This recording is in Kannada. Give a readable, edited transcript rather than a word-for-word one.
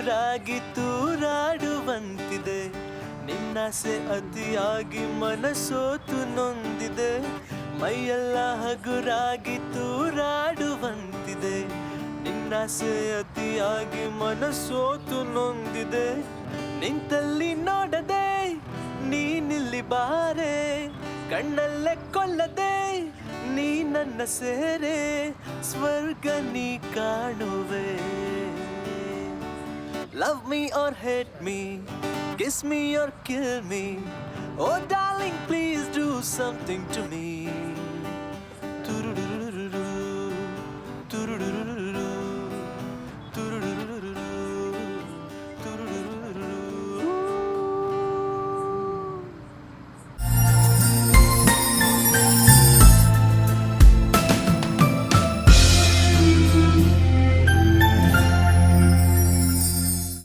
ಹಗುರಾಗಿ ತೂರಾಡುವಂತಿದೆ ನಿನ್ನಾಸೆ ಅತಿಯಾಗಿ ಮನಸೋತು ನೊಂದಿದೆ ಮೈಯೆಲ್ಲ ಹಗುರಾಗಿ ತೂರಾಡುವಂತಿದೆ ನಿನ್ನಾಸೆ ಅತಿಯಾಗಿ ಮನಸೋತು ನೊಂದಿದೆ ನಿಂತಲ್ಲಿ ನೋಡದೆ ನೀನಿಲ್ಲಿ ಬಾರೆ ಕಣ್ಣಲ್ಲೇ ಕೊಲ್ಲದೆ ನೀ ನನ್ನ ಸೇರೆ ಸ್ವರ್ಗ ನೀ ಕಾಣುವೆ love me or hate me kiss me or kill me oh darling please do something to me